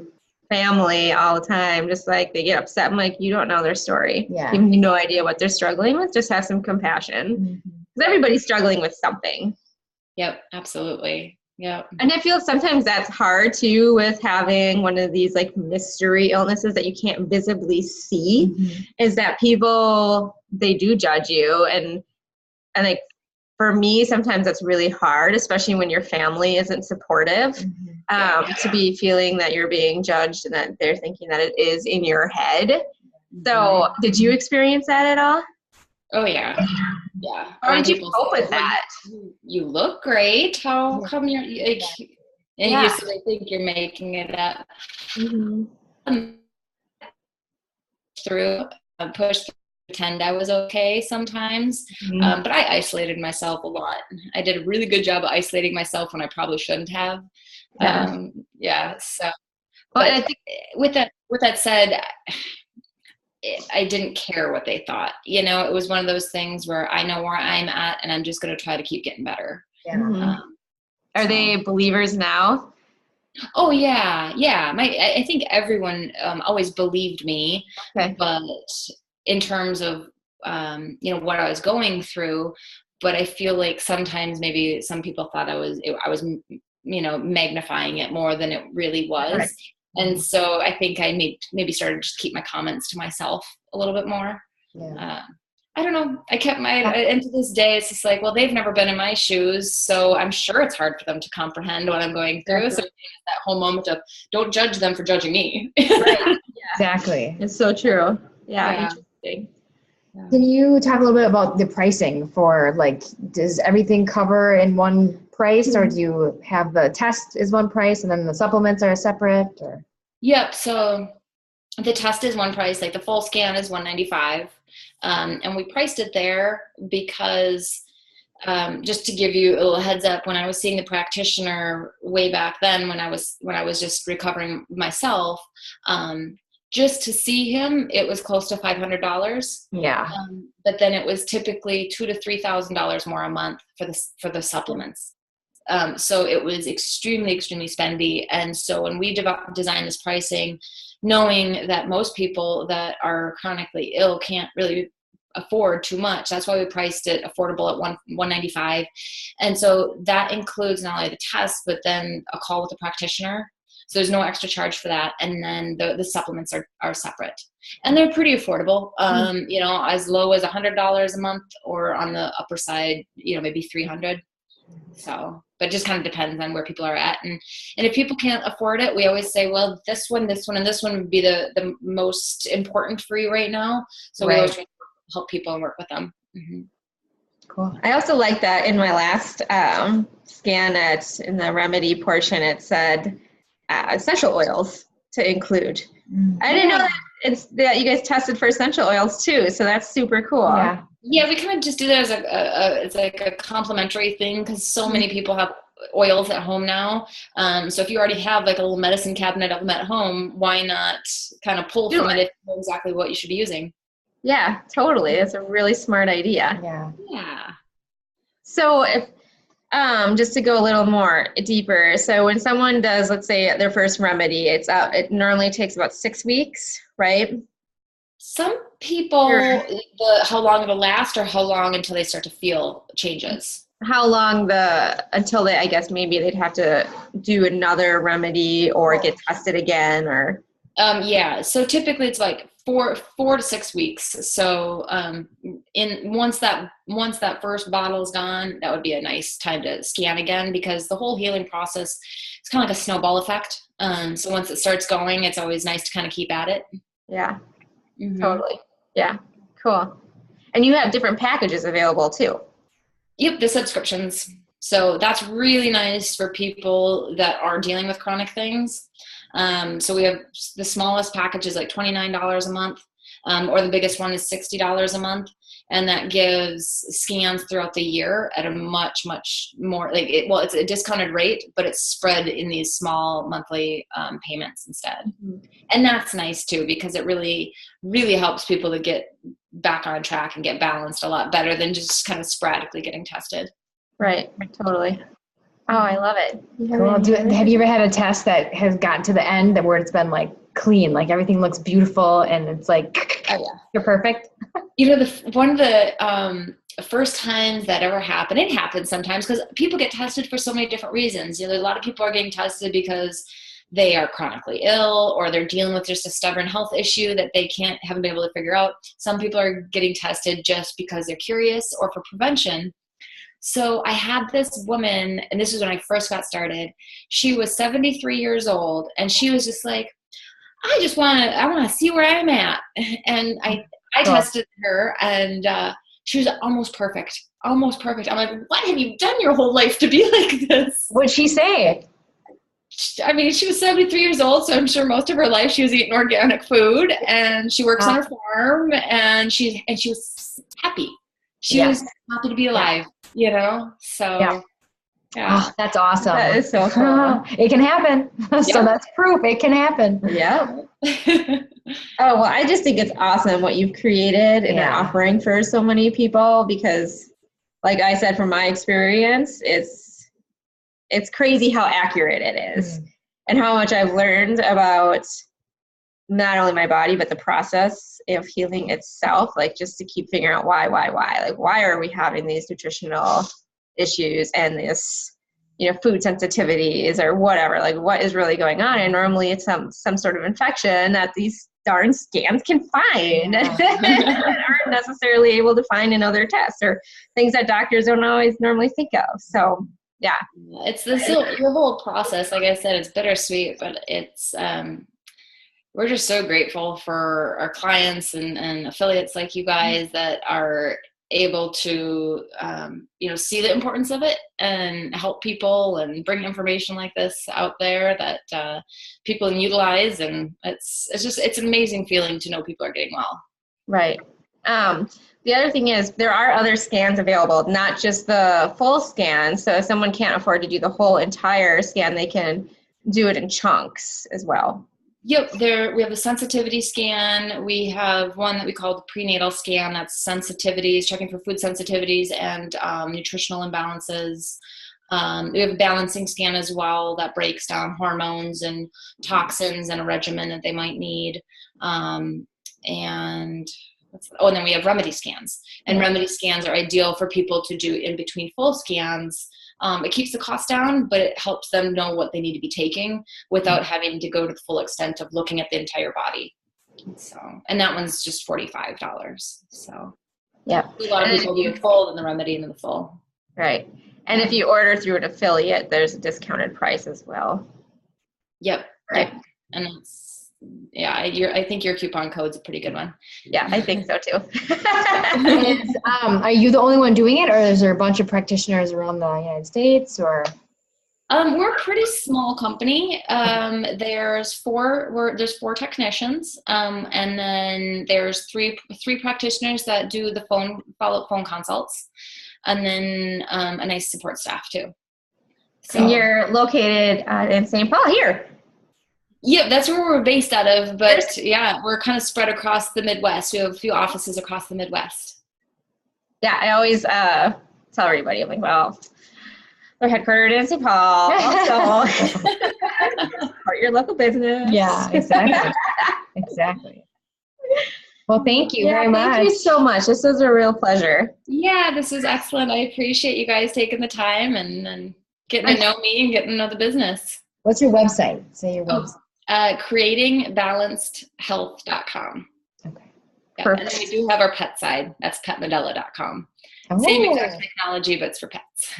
[SPEAKER 2] family all the time, just like they get upset. I'm like, you don't know their story.
[SPEAKER 3] Yeah.
[SPEAKER 2] You have no idea what they're struggling with. Just have some compassion. Because everybody's struggling with something.
[SPEAKER 1] Yep, absolutely. Yep.
[SPEAKER 2] And I feel sometimes that's hard too with having one of these like mystery illnesses that you can't visibly see, is that people, they do judge you. And like, for me, sometimes that's really hard, especially when your family isn't supportive, to be feeling that you're being judged and that they're thinking that it is in your head. So did you experience that at all?
[SPEAKER 1] Oh, yeah. Yeah.
[SPEAKER 2] How did you cope with that?
[SPEAKER 1] You look great. How come you're like, and you sort of think you're making it up. Push through, pretend I was okay sometimes. But I isolated myself a lot. I did a really good job of isolating myself when I probably shouldn't have. So, but I think with that said, I didn't care what they thought. It was one of those things where I know where I'm at and I'm just going to try to keep getting better.
[SPEAKER 2] Are they believers now?
[SPEAKER 1] Oh yeah. Yeah. I think everyone always believed me, but in terms of, what I was going through, but I feel like sometimes maybe some people thought I was magnifying it more than it really was. Right. And so I think I maybe started to just keep my comments to myself a little bit more. Yeah. I don't know. I kept and to this day, it's just like, well, they've never been in my shoes, so I'm sure it's hard for them to comprehend what I'm going through. So that whole moment of don't judge them for judging me.
[SPEAKER 3] Right. Exactly.
[SPEAKER 2] It's so true. Yeah. Interesting.
[SPEAKER 3] Yeah. Can you talk a little bit about the pricing for, like, does everything cover in one price, or do you have the test is one price and then the supplements are separate? Or?
[SPEAKER 1] Yep. So the test is one price, like the full scan is $195. And we priced it there because just to give you a little heads up, when I was seeing the practitioner way back then, when I was just recovering myself, just to see him, it was close to $500.
[SPEAKER 3] Yeah.
[SPEAKER 1] But then it was typically $2,000 to $3,000 more a month for the supplements. So it was extremely, extremely spendy. And so when we designed this pricing, knowing that most people that are chronically ill can't really afford too much, that's why we priced it affordable at $195. And so that includes not only the test, but then a call with the practitioner. So there's no extra charge for that. And then the supplements are separate. And they're pretty affordable, as low as $100 a month, or on the upper side, maybe $300. So, but it just kind of depends on where people are at. And if people can't afford it, we always say, well, this one, and this one would be the most important for you right now. So we always try to help people and work with them.
[SPEAKER 2] Cool. I also like that in my last scan in the remedy portion, it said essential oils to include. I didn't know that you guys tested for essential oils too. So that's super cool.
[SPEAKER 1] Yeah, we kind of just do that as it's like a complimentary thing, because so many people have oils at home now. So if you already have like a little medicine cabinet of them at home, why not kind of pull from it if you know exactly what you should be using?
[SPEAKER 2] Yeah, totally. That's a really smart idea.
[SPEAKER 1] Yeah.
[SPEAKER 2] So if Just to go a little more deeper. So when someone does, let's say their first remedy, it normally takes about 6 weeks, right?
[SPEAKER 1] Some people, how long it'll last or how long until they start to feel changes?
[SPEAKER 2] How long until they, I guess maybe they'd have to do another remedy or get tested again or.
[SPEAKER 1] Yeah. So typically it's like 4 to 6 weeks. So once that first bottle is gone, that would be a nice time to scan again, because the whole healing process is kind of like a snowball effect. So once it starts going, it's always nice to kind of keep at it.
[SPEAKER 2] Yeah,
[SPEAKER 1] mm-hmm.
[SPEAKER 2] Totally. Yeah, cool. And you have different packages available too.
[SPEAKER 1] Yep, the subscriptions. So that's really nice for people that are dealing with chronic things. So we have the smallest package is like $29 a month, or the biggest one is $60 a month. And that gives scans throughout the year at a much, much more it's a discounted rate, but it's spread in these small monthly payments instead. Mm-hmm. And that's nice too, because it really, really helps people to get back on track and get balanced a lot better than just kind of sporadically getting tested.
[SPEAKER 2] Right. Totally. Oh, I love it.
[SPEAKER 3] Cool. Have you ever had a test that has gotten to the end where it's been like clean, like everything looks beautiful and it's like, oh yeah, you're perfect?
[SPEAKER 1] One of the first times that ever happened, it happens sometimes because people get tested for so many different reasons. A lot of people are getting tested because they are chronically ill or they're dealing with just a stubborn health issue that they haven't been able to figure out. Some people are getting tested just because they're curious or for prevention. So I had this woman, and this was when I first got started. She was 73 years old, and she was just like, I want to see where I'm at. And I tested her, and she was almost perfect. Almost perfect. I'm like, what have you done your whole life to be like this?
[SPEAKER 3] What'd she say?
[SPEAKER 1] I mean, she was 73 years old, so I'm sure most of her life she was eating organic food, and she works on her farm, and she was happy. She was happy to be alive, so yeah.
[SPEAKER 3] Oh, that's awesome.
[SPEAKER 2] That is so cool.
[SPEAKER 3] It can happen. So that's proof it can happen.
[SPEAKER 2] Yeah. Oh, well, I just think it's awesome what you've created and are offering for so many people, because like I said, from my experience, it's crazy how accurate it is and how much I've learned about not only my body, but the process of healing itself, like just to keep figuring out why, like why are we having these nutritional issues and this, food sensitivities or whatever, like what is really going on. And normally it's some sort of infection that these darn scans can find and aren't necessarily able to find in other tests or things that doctors don't always normally think of. So yeah.
[SPEAKER 1] It's the whole process. Like I said, it's bittersweet, but it's, we're just so grateful for our clients and affiliates like you guys that are able to, see the importance of it and help people and bring information like this out there that people can utilize. And it's an amazing feeling to know people are getting well.
[SPEAKER 2] Right. The other thing is there are other scans available, not just the full scan. So if someone can't afford to do the whole entire scan, they can do it in chunks as well.
[SPEAKER 1] Yep, we have a sensitivity scan. We have one that we call the prenatal scan. That's sensitivities, checking for food sensitivities and nutritional imbalances. We have a balancing scan as well that breaks down hormones and toxins and a regimen that they might need. And then we have remedy scans. And remedy scans are ideal for people to do in between full scans. It keeps the cost down, but it helps them know what they need to be taking without having to go to the full extent of looking at the entire body. So, and that one's just $45. So,
[SPEAKER 2] yeah,
[SPEAKER 1] a lot of people do the full and the remedy and then the full.
[SPEAKER 2] Right. And if you order through an affiliate, there's a discounted price as well.
[SPEAKER 1] Yep.
[SPEAKER 2] Right.
[SPEAKER 1] Yep. And it's, I think your coupon code's a pretty good one.
[SPEAKER 2] Yeah, I think so too.
[SPEAKER 3] Are you the only one doing it, or is there a bunch of practitioners around the United States, or?
[SPEAKER 1] We're a pretty small company. There's four technicians, and then there's three practitioners that do the follow-up phone consults, and then a nice support staff too. So.
[SPEAKER 2] And you're located in St. Paul here.
[SPEAKER 1] Yeah, that's where we're based out of, but we're kind of spread across the Midwest. We have a few offices across the Midwest.
[SPEAKER 2] Yeah, I always tell everybody, I'm like, well, We're headquartered in St. Paul, so support your local business.
[SPEAKER 3] Yeah, exactly. Exactly. Well, thank you very much.
[SPEAKER 2] Thank you so much. This was a real pleasure.
[SPEAKER 1] Yeah, this is excellent. I appreciate you guys taking the time and getting to know me and getting to know the business.
[SPEAKER 3] What's your website? Say your website.
[SPEAKER 1] creatingbalancedhealth.com.
[SPEAKER 3] Okay.
[SPEAKER 1] Yeah, and then we do have our pet side. That's petmedella.com.
[SPEAKER 3] Oh.
[SPEAKER 1] Same exact technology, but it's for pets.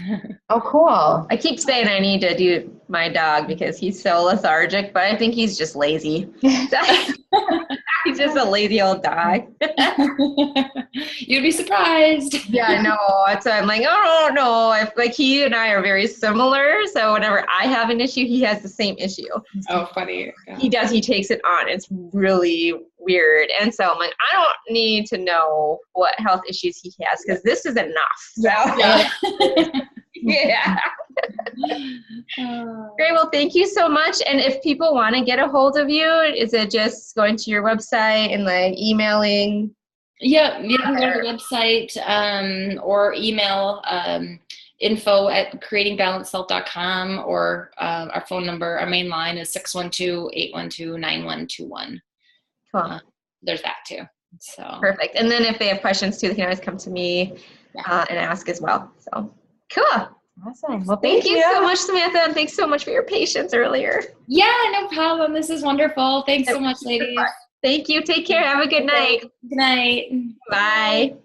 [SPEAKER 3] Oh, cool.
[SPEAKER 2] I keep saying I need to do my dog because he's so lethargic, but I think he's just lazy. He's just a lazy old dog.
[SPEAKER 1] You'd be surprised.
[SPEAKER 2] Yeah, I know. So I'm like, oh, no. Like he and I are very similar. So whenever I have an issue, he has the same issue.
[SPEAKER 1] Oh, funny. Yeah.
[SPEAKER 2] He does. He takes it on. It's really weird. And so I'm like, I don't need to know what health issues he has because this is enough. So, yeah. Great. Well, thank you so much. And if people want to get a hold of you, is it just going to your website and like emailing?
[SPEAKER 1] Yeah, you can go to the website or email info@creatingbalancedhealth.com or our phone number, our main line is 612-812-9121.
[SPEAKER 2] Cool.
[SPEAKER 1] There's that too. So
[SPEAKER 2] perfect. And then if they have questions too, they can always come to me and ask as well. So cool.
[SPEAKER 3] Awesome. Well,
[SPEAKER 2] thank you so much, Samantha, and thanks so much for your patience earlier.
[SPEAKER 1] Yeah, no problem. This is wonderful. Thanks so much, ladies.
[SPEAKER 2] Thank you. Take care. Have a good night.
[SPEAKER 1] Good night.
[SPEAKER 2] Bye.